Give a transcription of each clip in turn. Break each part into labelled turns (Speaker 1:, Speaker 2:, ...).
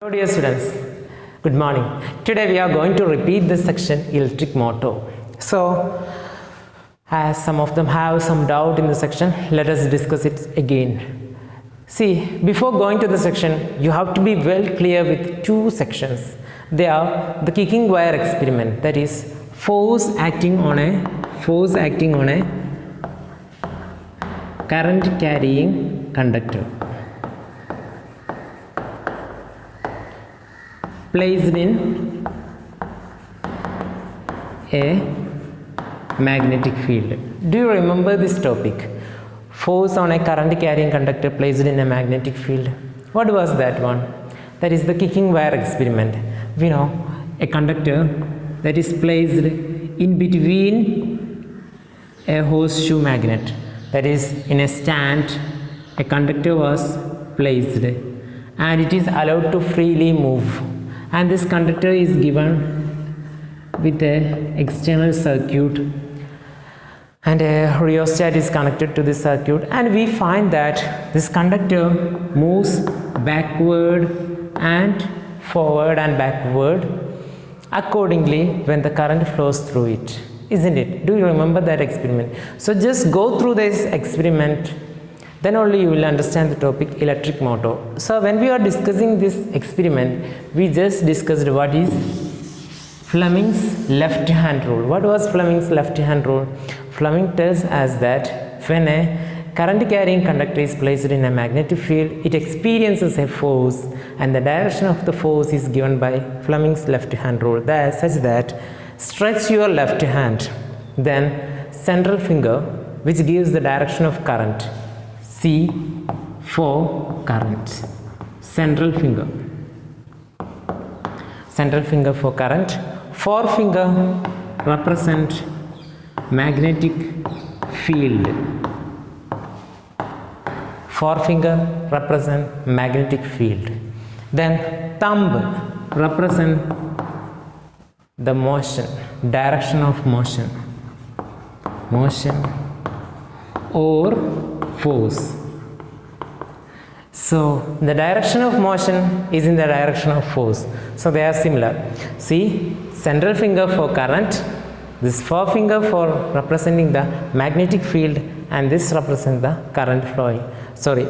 Speaker 1: Hello dear students, good morning. Today we are going to repeat this section electric motor. So as some of them have some doubt in the section, let us discuss it again. See, before going to the section, you have to be well clear with two sections. They are the kicking wire experiment, that is force acting on a current carrying conductor placed in a magnetic field. Do you remember this topic? Force on a current carrying conductor placed in a magnetic field. What was that one? That is the kicking wire experiment. We know a conductor that is placed in between a horseshoe magnet, that is in a stand. A conductor was placed and it is allowed to freely move, and this conductor is given with a external circuit and a rheostat is connected to this circuit, and we find that this conductor moves backward and forward and backward accordingly when the current flows through it, isn't it? Do you remember that experiment? So just go through this experiment, then only you will understand the topic electric motor. So when we are discussing this experiment, we just discussed what is Fleming's left hand rule. What was Fleming's left hand rule? Fleming tells us that when a current carrying conductor is placed in a magnetic field, it experiences a force, and the direction of the force is given by Fleming's left hand rule. That such that stretch your left hand, then central finger, which gives the direction of current. C for current. Central finger for current. Forefinger represent magnetic field. Forefinger represent magnetic field. Then thumb represent the motion, direction of motion or force. So the direction of motion is in the direction of force, so they are similar. See, central finger for current, this forefinger for representing the magnetic field, and this represents the current flowing,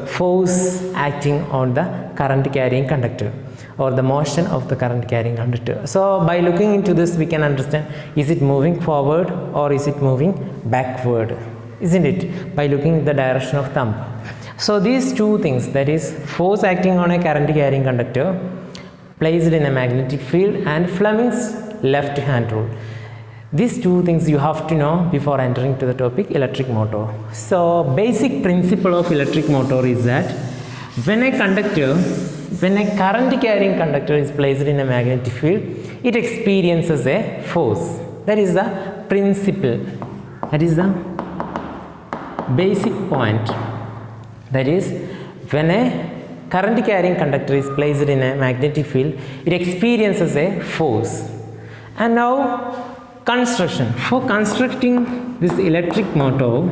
Speaker 1: force acting on the current carrying conductor or the motion of the current carrying conductor. So by looking into this, we can understand, is it moving forward or is it moving backward, isn't it, by looking at the direction of thumb. So these two things, that is force acting on a current carrying conductor placed in a magnetic field and Fleming's left hand rule, these two things you have to know before entering to the topic electric motor. So basic principle of electric motor is that when a current carrying conductor is placed in a magnetic field, it experiences a force. That is the principle, that is the basic point. That is, when a current carrying conductor is placed in a magnetic field, it experiences a force. And now construction. For constructing this electric motor,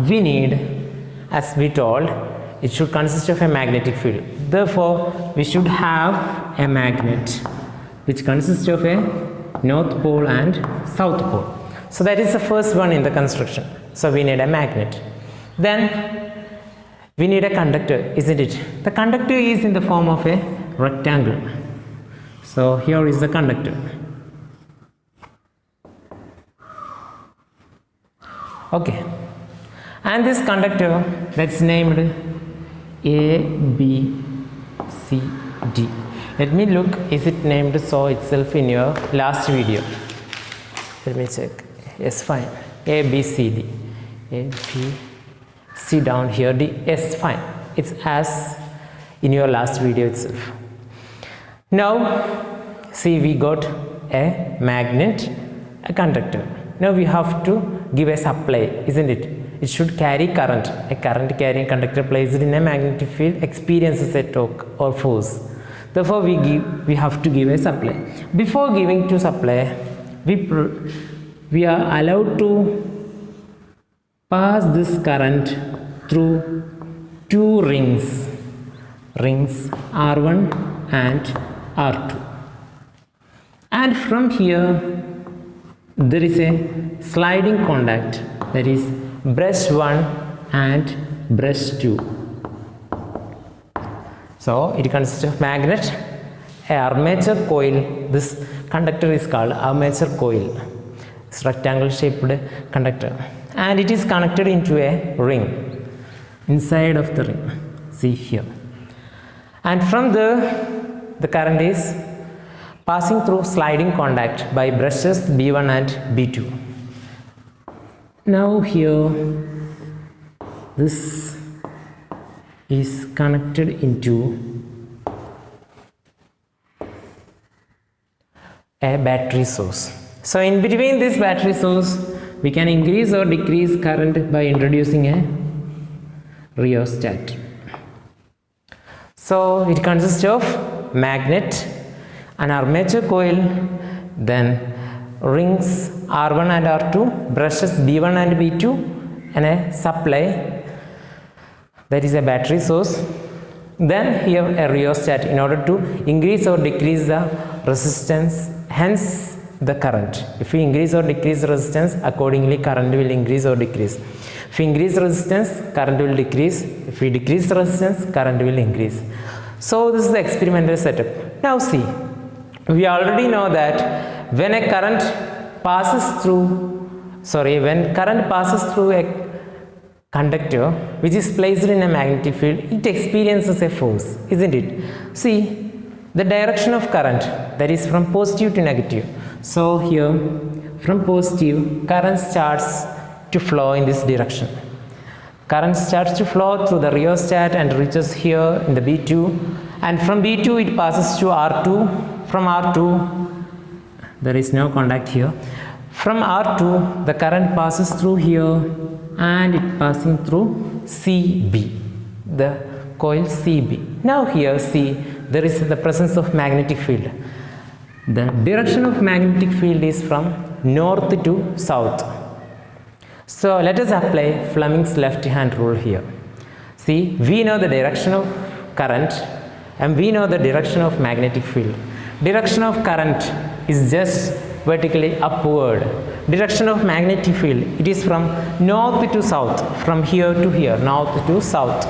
Speaker 1: we need, as we told, it should consist of a magnetic field. Therefore, we should have a magnet which consists of a north pole and south pole. So that is the first one in the construction. So we need a magnet. Then we need a conductor, isn't it? The conductor is in the form of a rectangle. So here is the conductor. Okay. And this conductor, that's named A, B, C, D. Let me look, is it named so itself in your last video? Let me check. Yes, fine. A, B, C, D. A, B, C down here, D. Yes, fine. It's as in your last video itself. Now, see, we got a magnet, a conductor. Now we have to give a supply, isn't it? It should carry current. A current carrying conductor placed in a magnetic field experiences a torque or force. Therefore, we have to give a supply. Before giving to supply, we are allowed to pass this current through two rings rings R1 and R2. And from here there is a sliding contact, that is brush 1 and brush 2. So it consists of magnet, an armature coil. This conductor is called armature coil. It's rectangle shaped conductor, and it is connected into a ring inside of the ring. See here. And from there the current is passing through sliding contact by brushes B1 and B2. Now here this is connected into a battery source. So in between this battery source we can increase or decrease current by introducing a rheostat. So it consists of magnet, an armature coil, then rings R1 and R2, brushes B1 and B2, and a supply, that is a battery source. Then here a rheostat in order to increase or decrease the resistance, hence the current. If we increase or decrease resistance, accordingly current will increase or decrease. If we increase resistance, current will decrease. If we decrease resistance, current will increase. So this is the experimental setup. Now see, we already know that when current passes through a conductor which is placed in a magnetic field, it experiences a force, isn't it? See, the direction of current, that is from positive to negative. So here from positive, current starts to flow in this direction. Current starts to flow through the rheostat and reaches here in the B2, and from B2 it passes to R2. From R2, there is no contact here. From R2 the current passes through here and it passing through CB, the coil CB. Now here see, there is the presence of magnetic field. The direction of magnetic field is from north to south. So let us apply Fleming's left hand rule here. See, we know the direction of current and we know the direction of magnetic field. Direction of current is just vertically upward. Direction of magnetic field, it is from north to south, from here to here, north to south.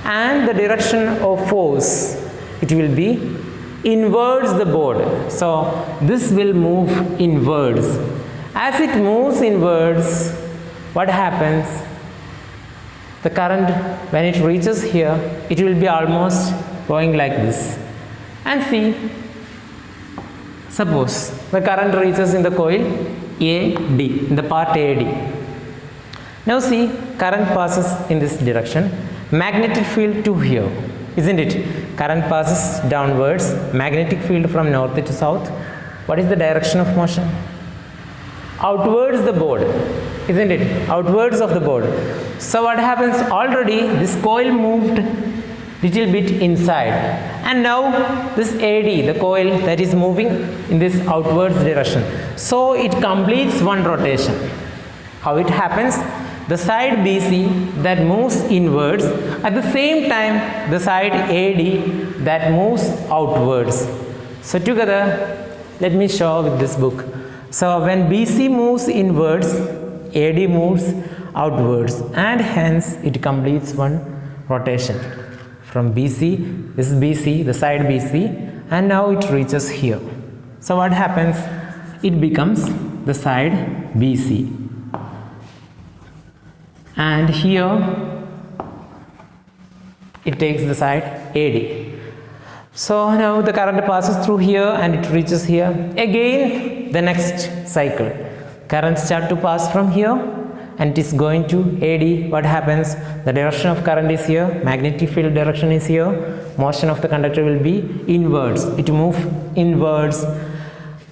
Speaker 1: And the direction of force, it will be inwards the board. So this will move inwards. As it moves inwards, what happens? The current, when it reaches here, it will be almost going like this. And see, suppose the current reaches in the coil AD, in the part AD. Now see, current passes in this direction, magnetic field to here, isn't it? Current passes downwards, magnetic field from north to south. What is the direction of motion? Outwards the board, isn't it? Outwards of the board. So what happens? Already this coil moved little bit inside, and now this AD, the coil that is moving in this outwards direction. So it completes one rotation. How it happens? The side BC that moves inwards, at the same time the side AD that moves outwards. So together, let me show with this book. So when BC moves inwards, AD moves outwards, and hence it completes one rotation. From BC, this is BC, the side BC, and now it reaches here. So what happens? It becomes the side BC. And here it takes the side AD. So now the current passes through here and it reaches here. Again the next cycle, current start to pass from here and it is going to AD. What happens? The direction of current is here, magnetic field direction is here, motion of the conductor will be inwards, it moves inwards.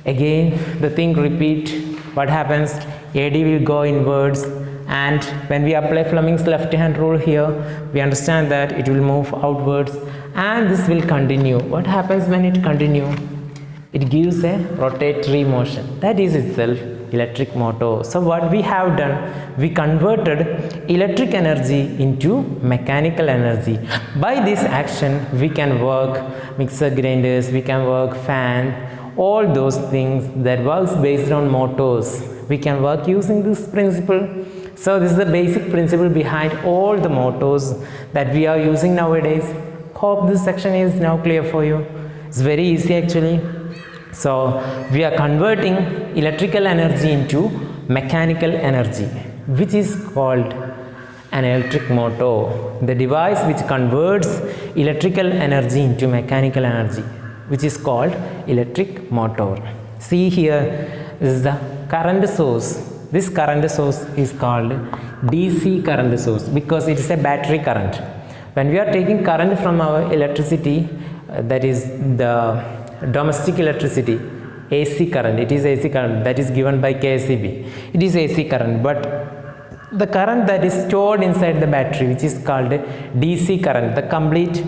Speaker 1: Again the thing repeat. What happens? AD will go inwards, and when we apply Fleming's left hand rule here, we understand that it will move outwards, and this will continue. What happens when it continue? It gives a rotatory motion, that is itself electric motor. So what we have done, we converted electric energy into mechanical energy. By this action we can work mixer grinders, we can work fan, all those things that works based on motors. We can work using this principle. So this is the basic principle behind all the motors that we are using nowadays. Hope this section is now clear for you. It's very easy actually. So we are converting electrical energy into mechanical energy, which is called an electric motor, the device which converts electrical energy into mechanical energy, which is called electric motor. See here, this is the current source. This current source is called DC current source because it is a battery current. When we are taking current from our electricity, that is the domestic electricity, AC current, it is AC current that is given by KSEB. It is AC current, but the current that is stored inside the battery, which is called DC current, the complete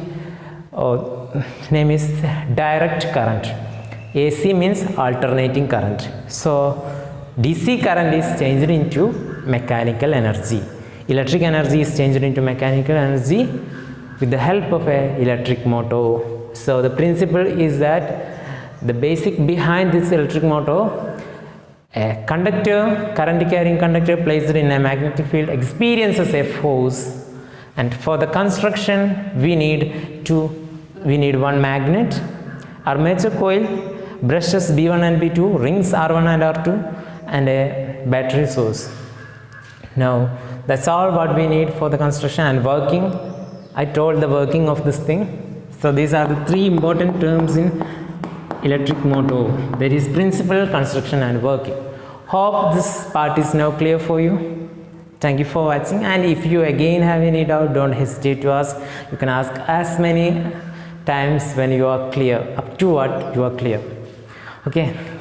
Speaker 1: name is direct current. AC means alternating current. So DC current is changed into mechanical energy. Electric energy is changed into mechanical energy with the help of an electric motor. So the principle is that the basic behind this electric motor, a conductor, current carrying conductor placed in a magnetic field experiences a force, and for the construction we need one magnet, armature coil, brushes B1 and B2, rings R1 and R2, and a battery source. Now that's all what we need for the construction and working. I told the working of this thing. So these are the three important terms in electric motor. There is principle, construction and working. Hope this part is now clear for you. Thank you for watching, and if you again have any doubt, don't hesitate to ask. You can ask as many times when you are clear, up to what you are clear. Okay.